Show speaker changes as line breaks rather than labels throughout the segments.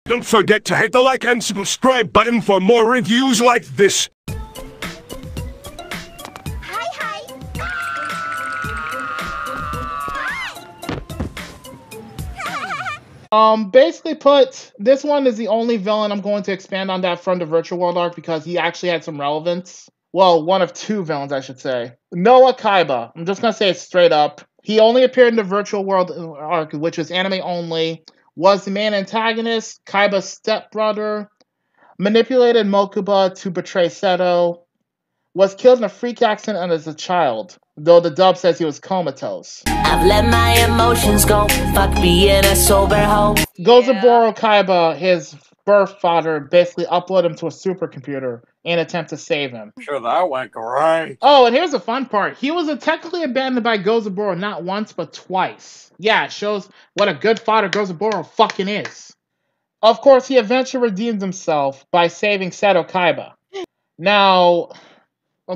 Don't forget to hit the like and subscribe button for more reviews like this.
Basically put, this one is the only villain I'm going to expand on that from the Virtual World arc because he actually had some relevance. Well, one of two villains, I should say. Noah Kaiba. I'm just gonna say it straight up. He only appeared in the Virtual World arc, which was anime only. Was the main antagonist, Kaiba's stepbrother. Manipulated Mokuba to betray Seto. Was killed in a freak accident as a child, though the dub says he was comatose.
I've let my emotions go, fuck being a sober hoe.
Gozaburo Kaiba, his birth father, basically uploaded him to a supercomputer in an attempt to save him.
Sure, that went great.
Oh, and here's the fun part. He was technically abandoned by Gozaburo not once, but twice. Yeah, it shows what a good father Gozaburo fucking is. Of course, he eventually redeemed himself by saving Seto Kaiba. Now,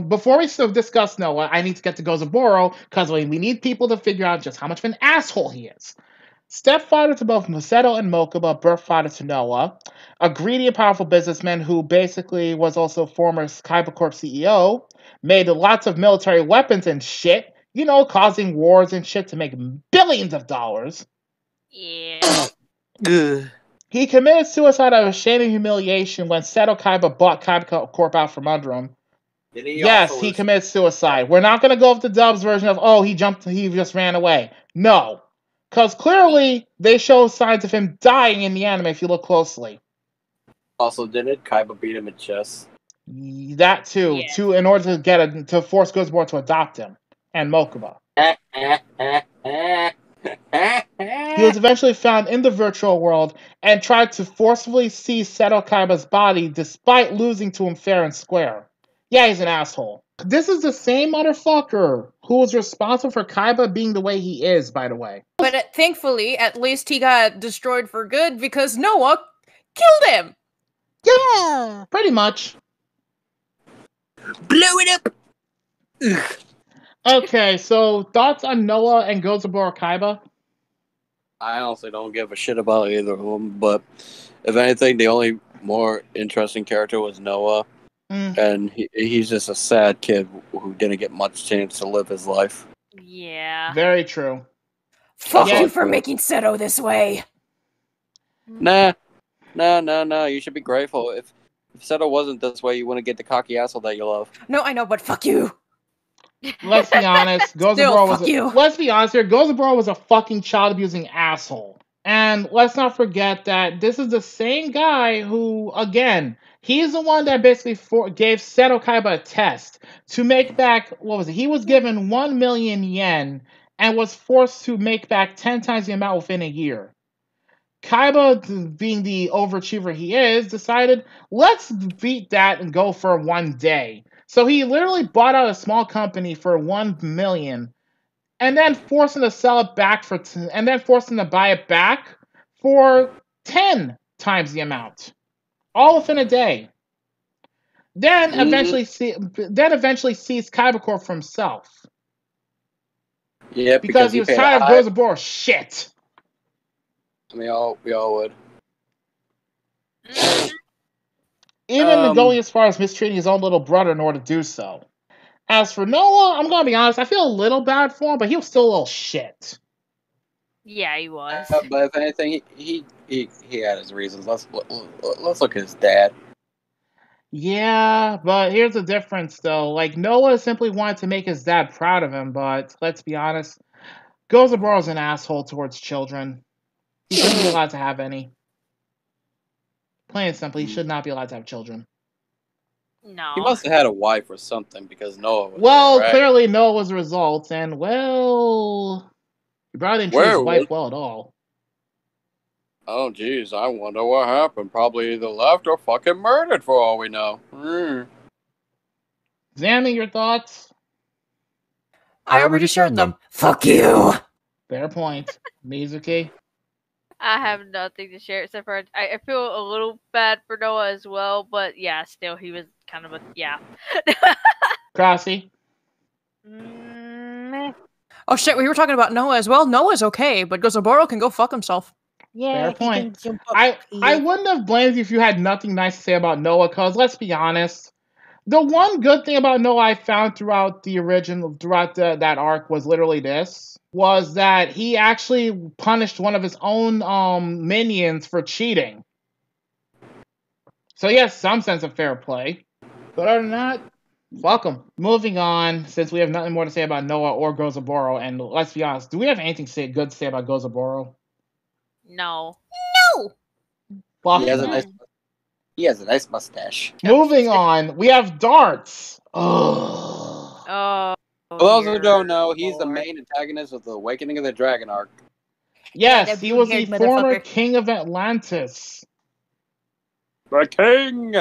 before we still discuss Noah, I need to get to Gozaburo, because we need people to figure out just how much of an asshole he is. Stepfather to both Seto and Mokuba, birth father to Noah, a greedy and powerful businessman who basically was also former Kaiba Corp CEO, made lots of military weapons and shit, you know, causing wars and shit to make billions of dollars.
Yeah.
He committed suicide out of shame and humiliation when Seto Kaiba bought Kaiba Corp out from under him. Yes, he committed suicide. We're not going to go with the Dubs version of, oh, he just ran away. No. Because clearly, they show signs of him dying in the anime if you look closely.
Also, didn't Kaiba beat him in chess?
That too, in order to force Gozaburo to adopt him. And Mokuba. He was eventually found in the virtual world and tried to forcibly seize Seto Kaiba's body despite losing to him fair and square. Yeah, he's an asshole. This is the same motherfucker who was responsible for Kaiba being the way he is, by the way.
But thankfully, at least he got destroyed for good because Noah killed him!
Yeah! Pretty much.
Blew it up!
Okay, so thoughts on Noah and Gozaburo Kaiba?
I honestly don't give a shit about either of them, but if anything, the only more interesting character was Noah. And he's just a sad kid who didn't get much chance to live his life.
Yeah.
Very true.
Fuck you for making Seto this way.
Nah. You should be grateful. If Seto wasn't this way, you wouldn't get the cocky asshole that you love.
No, I know, but fuck you.
Let's be honest. Let's be honest here. Gozaburo was a fucking child-abusing asshole. And let's not forget that this is the same guy who, again, he's the one that basically gave Seto Kaiba a test to make back, what was it? He was given 1 million yen and was forced to make back 10 times the amount within a year. Kaiba, being the overachiever he is, decided, let's beat that and go for 1 day. So he literally bought out a small company for 1 million and then forced him to sell it back and then forced him to buy it back for 10 times the amount. All within a day. Then eventually seized Kaiba Corp for himself.
Yeah,
because he was tired of Gozaburo shit.
I mean, we all would.
Even going as far as mistreating his own little brother in order to do so. As for Noah, I'm gonna be honest, I feel a little bad for him, but he was still a little shit.
Yeah, he was.
But if anything, he had his reasons. Let's look at his dad.
Yeah, but here's the difference, though. Like, Noah simply wanted to make his dad proud of him, but let's be honest, Gozaburo's an asshole towards children. He shouldn't be allowed to have any. Plain and simply, he should not be allowed to have children.
No.
He must have had a wife or something, because Noah was
well,
there, right?
Clearly Noah was the result, and, well, he probably didn't treat his wife well at all.
Oh, jeez, I wonder what happened. Probably either left or fucking murdered, for all we know.
Zammy, your thoughts?
I already shared them. Fuck you!
Fair point. Mizuki?
I have nothing to share except for I feel a little bad for Noah as well, but yeah, still he was kind of a
Crossy?
Oh shit, we were talking about Noah as well. Noah's okay, but Gozaburo can go fuck himself.
Yeah,
Fair point.
he can jump up.
I wouldn't have blamed you if you had nothing nice to say about Noah, because let's be honest. The one good thing about Noah I found throughout that arc was literally was that he actually punished one of his own minions for cheating. So he has some sense of fair play. But other than that, welcome. Moving on, since we have nothing more to say about Noah or Gozaboro, and let's be honest, do we have anything good to say about Gozaboro?
No.
He has a nice mustache.
Moving on, we have Dartz.
Oh.
For those who don't know, he's the main antagonist of the Awakening of the Dragon arc.
Yes, he was the former king of Atlantis.
The king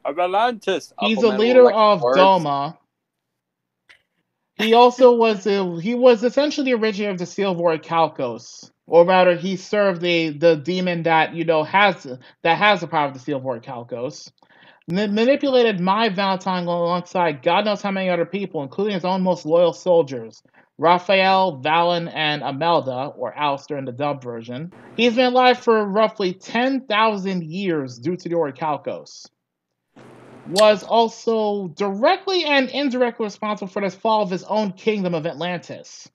of Atlantis.
He's the leader of Doma. He also was essentially the originator of the Seal Void Calcos. Or rather, he served the demon that has the power of the Seal Void Calcos. Manipulated my Valentine alongside God knows how many other people, including his own most loyal soldiers, Raphael, Valen, and Amelda, or Alistair in the dub version. He's been alive for roughly 10,000 years due to the Orichalcos. Was also directly and indirectly responsible for the fall of his own kingdom of Atlantis.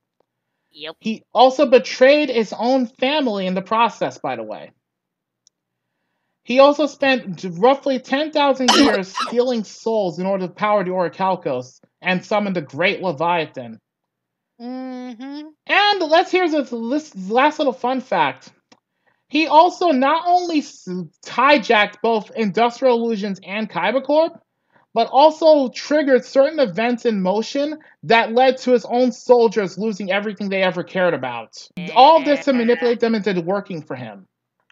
Yep.
He also betrayed his own family in the process, by the way. He also spent roughly 10,000 years stealing souls in order to power the Orichalcos and summon the Great Leviathan.
Mm-hmm.
And let's hear this last little fun fact. He also not only hijacked both Industrial Illusions and Kaiba Corp, but also triggered certain events in motion that led to his own soldiers losing everything they ever cared about. All this to manipulate them into working for him.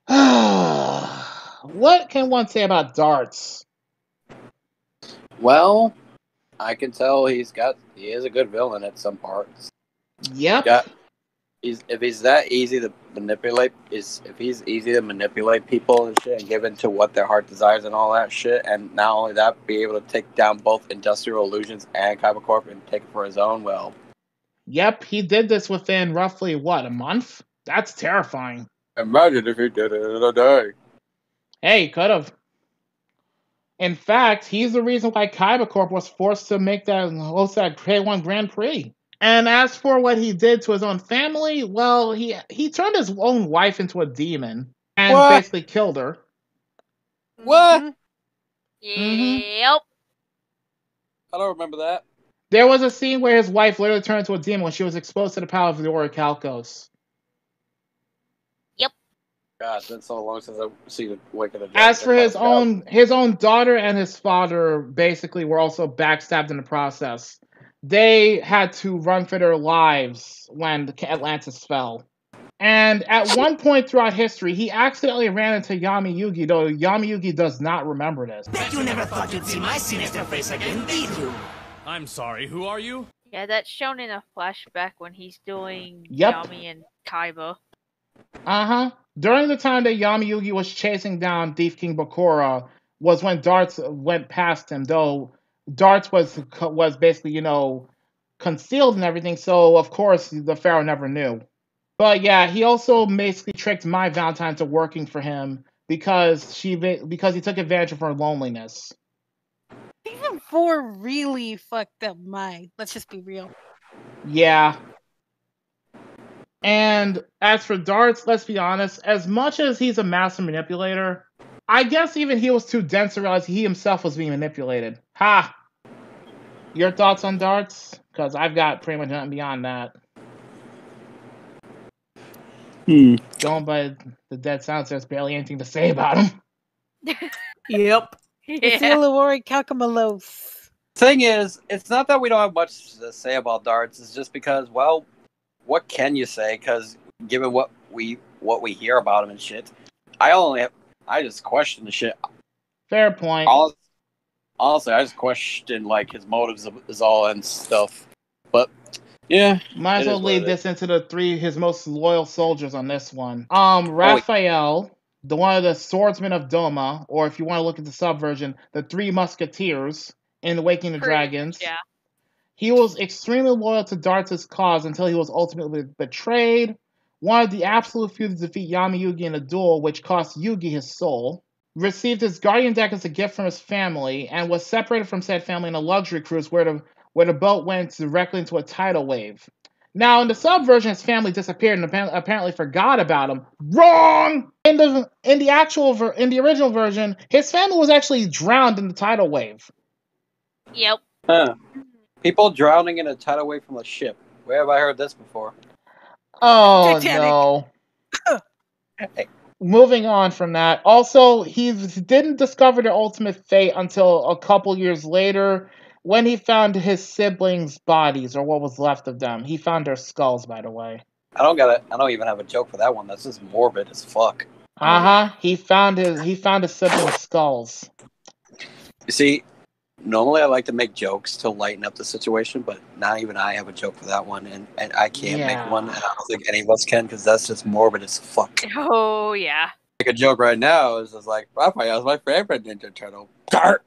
What can one say about Dartz?
Well, I can tell he is a good villain at some parts.
Yep.
If he's that easy to manipulate, if he's easy to manipulate people and shit and give in to what their heart desires and all that shit, and not only that, be able to take down both Industrial Illusions and Kaiba Corp and take it for his own, well.
Yep, he did this within roughly, a month? That's terrifying.
Imagine if he did it in a day.
Hey, he could have. In fact, he's the reason why Kaiba Corp was forced to host that K1 Grand Prix. And as for what he did to his own family, well, he turned his own wife into a demon and basically killed her.
What?
Mm-hmm.
Yep.
I don't remember that.
There was a scene where his wife literally turned into a demon when she was exposed to the power of the Orichalcos.
Yep.
God, it's been so long since I've seen the Wicked of
As for his own daughter and his father, basically were also backstabbed in the process. They had to run for their lives when Atlantis fell. And at one point throughout history, he accidentally ran into Yami Yugi, though Yami Yugi does not remember this.
Bet you never thought you'd see my sinister face again, did you?
I'm sorry, who are you?
Yeah, that's shown in a flashback when he's doing
Yep.
Yami and Kaiba.
Uh-huh. During the time that Yami Yugi was chasing down Thief King Bakura was when Dartz went past him, though Dartz was basically, concealed and everything, so of course the Pharaoh never knew. But yeah, he also basically tricked my Valentine into working for him because he took advantage of her loneliness.
Even 4 really fucked up Mai. Let's just be real.
Yeah. And as for Dartz, let's be honest, as much as he's a master manipulator, I guess even he was too dense to realize he himself was being manipulated. Ha! Your thoughts on Dartz? Because I've got pretty much nothing beyond that. Going by the dead silence, there's barely anything to say about him.
Yep.
It's Illuori Calcamalos.
Thing is, it's not that we don't have much to say about Dartz. It's just because, well, what can you say? Because given what we hear about him and shit, I just question the shit.
Fair point.
Honestly, I just question his motives is all and stuff. But yeah,
might as well lead this into his most loyal soldiers on this one. Raphael, the one of the swordsmen of Doma, or if you want to look at the subversion, the 3 musketeers in Awakening the Dragons.
Yeah.
He was extremely loyal to Dartz's cause until he was ultimately betrayed, wanted the absolute few to defeat Yami Yugi in a duel, which cost Yugi his soul, received his guardian deck as a gift from his family, and was separated from said family in a luxury cruise where the boat went directly into a tidal wave. Now, in the sub version, his family disappeared and apparently forgot about him. Wrong! In the original version, his family was actually drowned in the tidal wave.
Yep.
Huh. People drowning in a tidal wave from a ship. Where have I heard this before?
Oh,
Titanic.
no.
Hey.
Moving on from that. Also, he didn't discover the ultimate fate until a couple years later when he found his siblings' bodies, or what was left of them. He found their skulls, by the way.
I don't even have a joke for that one. That's just morbid as fuck.
He found his siblings' skulls.
You see, normally I like to make jokes to lighten up the situation, but not even I have a joke for that one, and I can't make one, and I don't think any of us can, because that's just morbid as fuck.
Oh, yeah.
Like a joke right now is just like, Raphael's my favorite Ninja Turtle. Dart!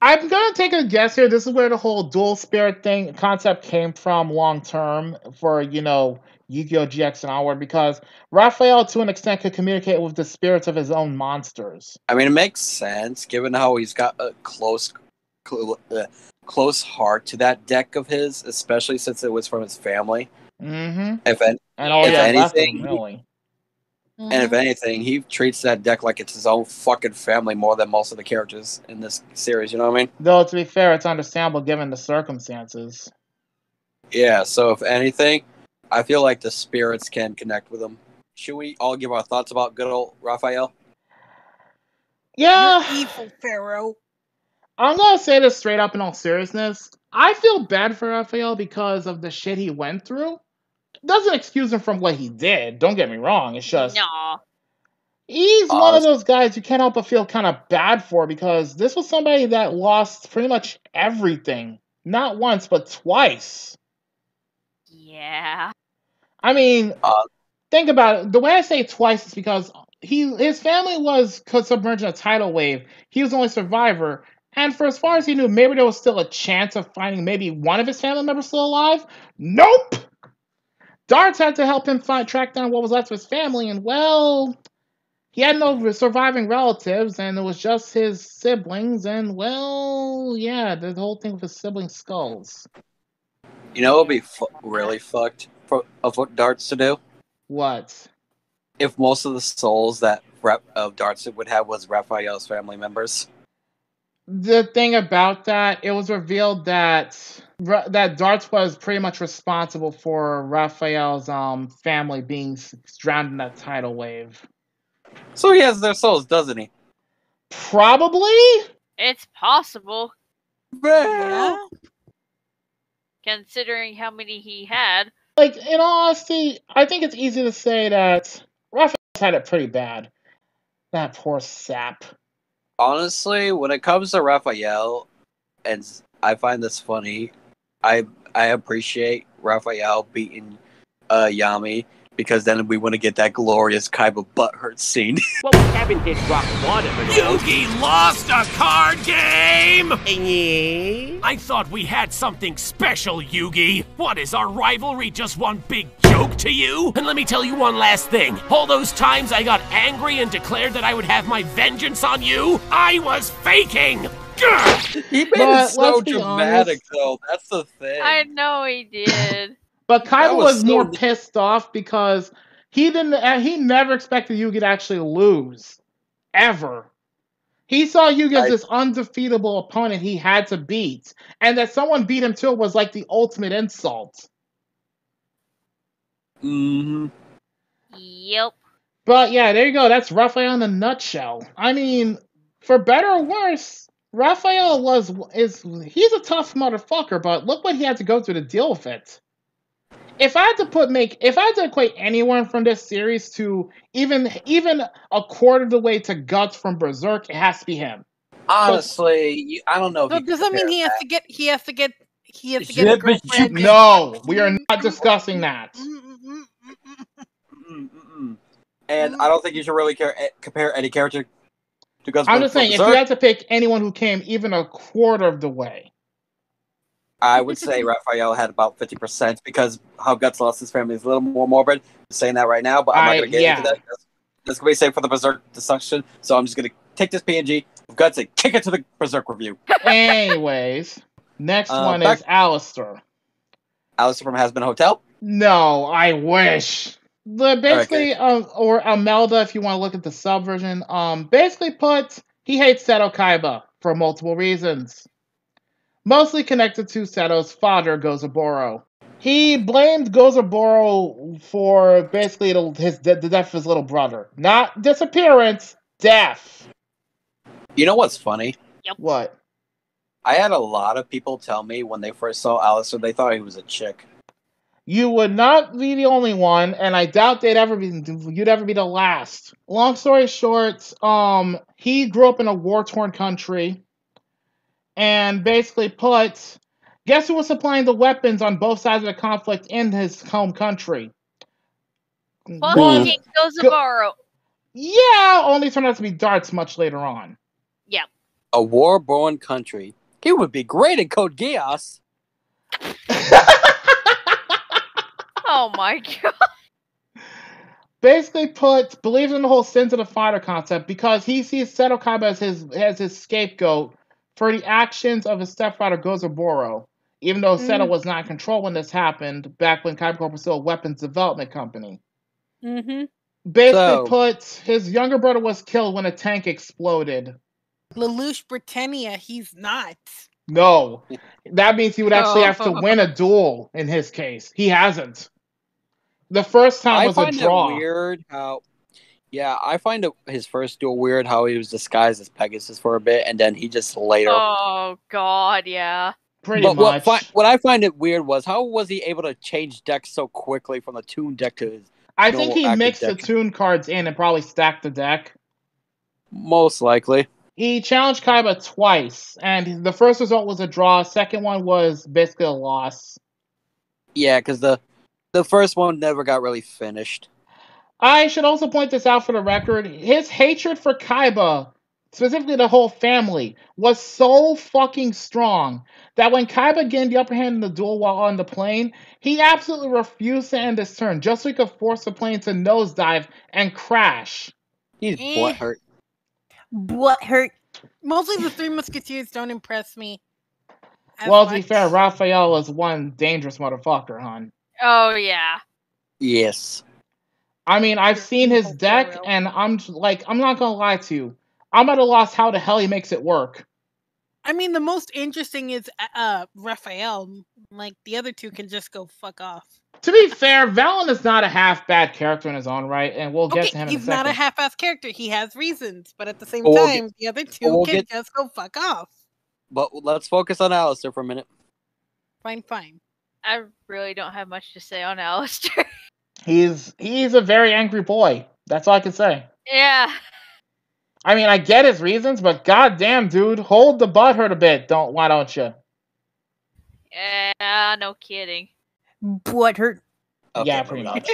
I'm gonna take a guess here. This is where the whole dual spirit concept came from long term for, Yu-Gi-Oh! GX and onward, because Raphael, to an extent, could communicate with the spirits of his own monsters.
I mean, it makes sense, given how he's got a close heart to that deck of his, especially since it was from his family.
Mm-hmm.
If anything, he treats that deck like it's his own fucking family more than most of the characters in this series, you know what I mean?
Though, to be fair, it's understandable given the circumstances.
Yeah, so if anything, I feel like the spirits can connect with him. Should we all give our thoughts about good old Raphael?
Yeah.
You're evil, Pharaoh.
I'm gonna say this straight up in all seriousness. I feel bad for Raphael because of the shit he went through. Doesn't excuse him from what he did. Don't get me wrong. It's just he's one of those guys you can't help but feel kind of bad for, because this was somebody that lost pretty much everything. Not once, but twice.
Yeah.
I mean, think about it. The way I say twice is because his family was submerged in a tidal wave. He was the only survivor. And for as far as he knew, maybe there was still a chance of finding maybe one of his family members still alive. Nope! Dartz had to help him track down what was left of his family, and well, he had no surviving relatives, and it was just his siblings, and well, yeah, the whole thing with his siblings' skulls.
You know what would be really fucked of what Dartz to do?
What?
If most of the souls that Dartz would have was Raphael's family members.
The thing about that, it was revealed that Dartz was pretty much responsible for Raphael's family being drowned in that tidal wave.
So he has their souls, doesn't he?
Probably?
It's possible.
Yeah.
Considering how many he had.
Like, in all honesty, I think it's easy to say that Raphael's had it pretty bad. That poor sap.
Honestly, when it comes to Raphael, and I find this funny, I appreciate Raphael beating Yami, because then we want to get that glorious Kaiba butthurt scene.
Well, we haven't hit rock bottom at all.
Yugi lost a card game!
Yeah?
I thought we had something special, Yugi. What, is our rivalry just one big joke to you? And let me tell you one last thing. All those times I got angry and declared that I would have my vengeance on you, I was faking!
He made it so dramatic, though. That's the thing.
I know he did.
But Kaiba was more pissed off because he never expected Yugi to actually lose. Ever. He saw Yugi as this undefeatable opponent he had to beat. And that someone beat him to it was like the ultimate insult.
Mm-hmm.
Yep.
But yeah, there you go. That's Raphael in a nutshell. I mean, for better or worse, Raphael he's a tough motherfucker, but look what he had to go through to deal with it. If I had to equate anyone from this series to even a quarter of the way to Guts from Berserk, it has to be him.
Honestly, I don't know.
So does that mean he has to get a girlfriend?
No, we are not discussing that.
And I don't think you should really compare any character to Guts.
I'm just saying, if you had to pick anyone who came even a quarter of the way,
I would say Raphael had about 50% because how Guts lost his family is a little more morbid. I'm saying that right now, but I'm not going to get into that. That's going to be safe for the Berserk discussion, so I'm just going to take this PNG of Guts and kick it to the Berserk review.
Anyways, next one is Alistair.
Alistair from Has Been Hotel?
No, I wish. Basically, or Amelda, if you want to look at the subversion. Basically put, he hates Seto Kaiba for multiple reasons. Mostly connected to Seto's father, Gozaburo. He blamed Gozaburo for basically the death of his little brother. Not disappearance, death.
You know what's funny?
Yep.
What?
I had a lot of people tell me when they first saw Alistair, they thought he was a chick.
You would not be the only one, and I doubt you'd ever be the last. Long story short, he grew up in a war-torn country, and basically put, guess who was supplying the weapons on both sides of the conflict in his home country?
Fucking Gozaburo.
Yeah, only turned out to be Dartz much later on.
Yep.
A war-born country. He would be great in Code Geass.
Oh my god.
Basically put, believes in the whole sins of the father concept because he sees Seto Kaiba as his scapegoat for the actions of his stepfather Gozaburo, even though Seto was not in control when this happened, back when Kaiba Corp was still a weapons development company. Basically put, his younger brother was killed when a tank exploded.
Lelouch Britannia, he's not.
No. That means he would actually have to win a duel in his case. He hasn't. The first time was a draw.
I find it weird how... Yeah, I find his first duel weird how he was disguised as Pegasus for a bit, and then he just later...
Oh, God, yeah.
Pretty much.
What I find it weird was, how was he able to change decks so quickly from the Toon deck to his...
I think he mixed the Toon cards in and probably stacked the deck.
Most likely.
He challenged Kaiba twice, and the first result was a draw. Second one was basically a loss.
Yeah, because the first one never got really finished.
I should also point this out for the record. His hatred for Kaiba, specifically the whole family, was so fucking strong that when Kaiba gained the upper hand in the duel while on the plane, he absolutely refused to end his turn just so he could force the plane to nosedive and crash.
He's butthurt.
Butthurt.
Mostly the Three Musketeers don't impress me.
Well, to be fair, Raphael is one dangerous motherfucker, hon.
Oh, yeah.
Yes.
I mean, I've seen his deck, and I'm not gonna lie to you. I'm at a loss how the hell he makes it work.
I mean, the most interesting is Raphael. Like, the other two can just go fuck off.
To be fair, Valen is not a half-bad character in his own right, and we'll get to him in a second.
He's not a half-ass character. He has reasons, but at the same time, the other two can just go fuck off.
But let's focus on Alistair for a minute.
Fine.
I really don't have much to say on Alistair.
He's a very angry boy. That's all I can say.
Yeah.
I mean, I get his reasons, but goddamn, dude, hold the butthurt a bit. Why don't you?
Yeah, no kidding.
Butthurt.
Okay,
yeah, pretty much.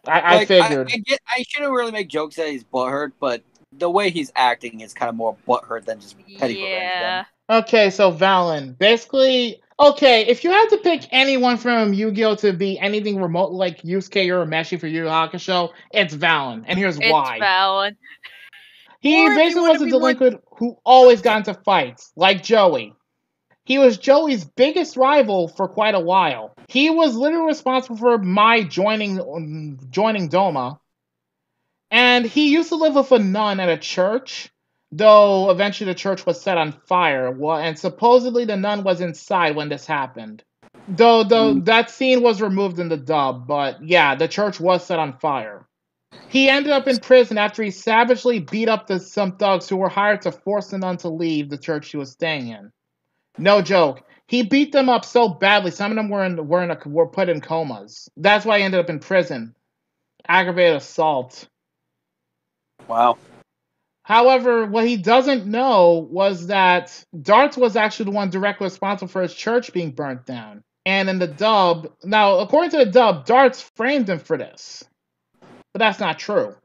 I figured.
I shouldn't really make jokes that he's butthurt, but the way he's acting is kind of more butthurt than just petty revenge.
Okay, so Valen. Basically, okay, if you had to pick anyone from Yu-Gi-Oh! To be anything remote like Yusuke or Meshi for Yu Yu Hakusho, it's Valen. And here's why.
It's Valen.
He basically was a delinquent who always got into fights, like Joey. He was Joey's biggest rival for quite a while. He was literally responsible for my joining Doma. And he used to live with a nun at a church, though eventually the church was set on fire. Well, and supposedly the nun was inside when this happened. Though that scene was removed in the dub, but yeah, the church was set on fire. He ended up in prison after he savagely beat up some thugs who were hired to force the nun to leave the church she was staying in. No joke. He beat them up so badly, some of them were put in comas. That's why he ended up in prison. Aggravated assault.
Wow.
However, what he doesn't know was that Dartz was actually the one directly responsible for his church being burnt down. And in the dub, now, according to the dub, Dartz framed him for this. But that's not true.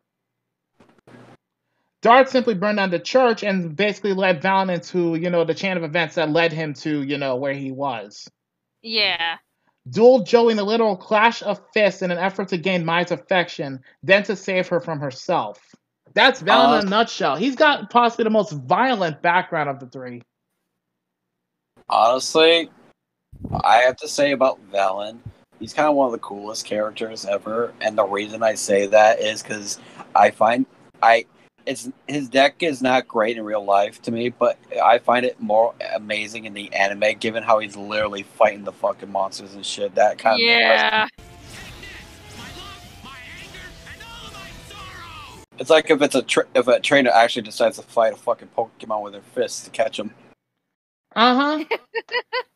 Dartz simply burned down the church and basically led Valen into, the chain of events that led him to, where he was.
Yeah.
Dueled Joey in a literal clash of fists in an effort to gain Mai's affection, then to save her from herself. That's Valen in a nutshell. He's got possibly the most violent background of the three.
Honestly, I have to say about Valen, he's kind of one of the coolest characters ever, and the reason I say that is because I find his deck is not great in real life to me, but I find it more amazing in the anime, given how he's literally fighting the fucking monsters and shit. That kind of It's like if if a trainer actually decides to fight a fucking Pokemon with their fists to catch him.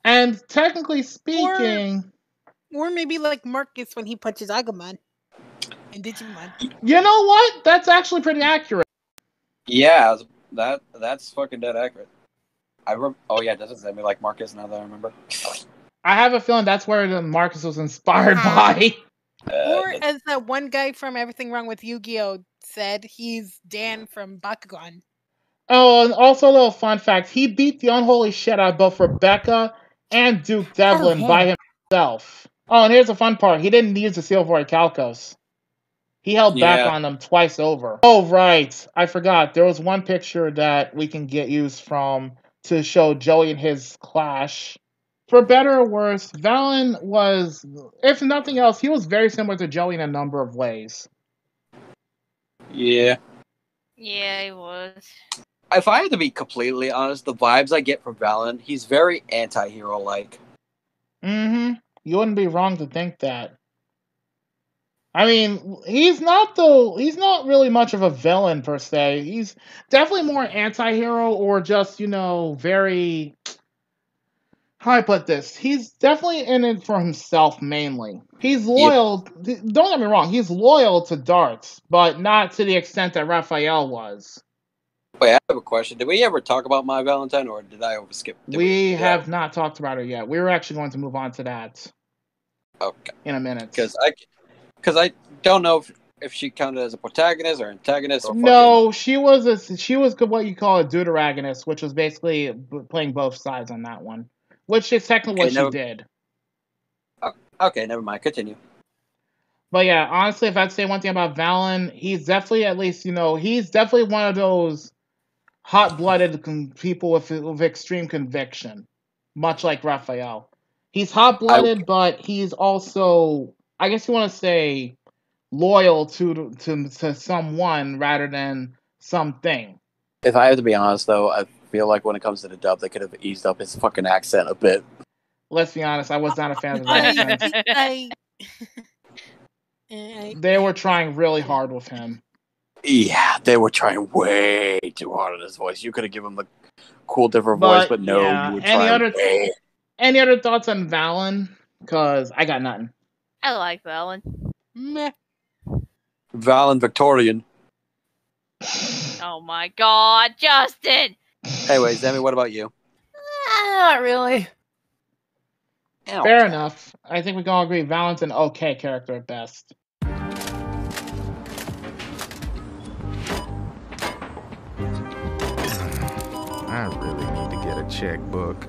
And technically speaking,
or maybe like Marcus when he punches Agumon in Digimon.
You know what? That's actually pretty accurate.
Yeah, that's fucking dead accurate. Oh yeah, doesn't say me like Marcus now that I remember.
I have a feeling that's where the Marcus was inspired by.
Or as that one guy from Everything Wrong with Yu-Gi-Oh said, he's Dan from Bakugan.
Oh, and also a little fun fact: he beat the unholy shit out of both Rebecca and Duke Devlin by himself. Oh, and here's the fun part: he didn't use the Seal Void Calcos. He held back on them twice over. Oh, right. I forgot. There was one picture that we can get used from to show Joey and his clash. For better or worse, Valen was, if nothing else, he was very similar to Joey in a number of ways.
Yeah.
Yeah, he was.
If I had to be completely honest, the vibes I get from Valen, he's very anti-hero-like.
You wouldn't be wrong to think that. I mean, he's not really much of a villain per se. He's definitely more anti-hero or just, very, how do I put this? He's definitely in it for himself mainly. He's loyal, don't get me wrong, he's loyal to Dartz, but not to the extent that Raphael was.
Wait, I have a question. Did we ever talk about My Valentine, or did I overskip?
We have not talked about her yet. We were actually going to move on to that.
Okay.
In a minute.
Because I don't know if she counted as a protagonist or antagonist or
no, she was what you call a deuteragonist, which was basically playing both sides on that one, which is technically what she did.
Okay, never mind. Continue.
But yeah, honestly, if I'd say one thing about Valen, he's definitely he's definitely one of those hot-blooded people with extreme conviction, much like Raphael. He's hot-blooded, but he's also, I guess you want to say, loyal to someone rather than something.
If I have to be honest, though, I feel like when it comes to the dub, they could have eased up his fucking accent a bit.
Let's be honest, I was not a fan of his accent. They were trying really hard with him.
Yeah, they were trying way too hard on his voice. You could have given him a cool different voice, but no, you were trying
Any other thoughts on Valen? Because I got nothing.
I like Valen.
Meh.
Valen Victorian.
Oh my god, Justin!
Anyway, Zemi, what about you?
Not really.
Fair enough. I think we can all agree Valen's an okay character at best.
I really need to get a checkbook.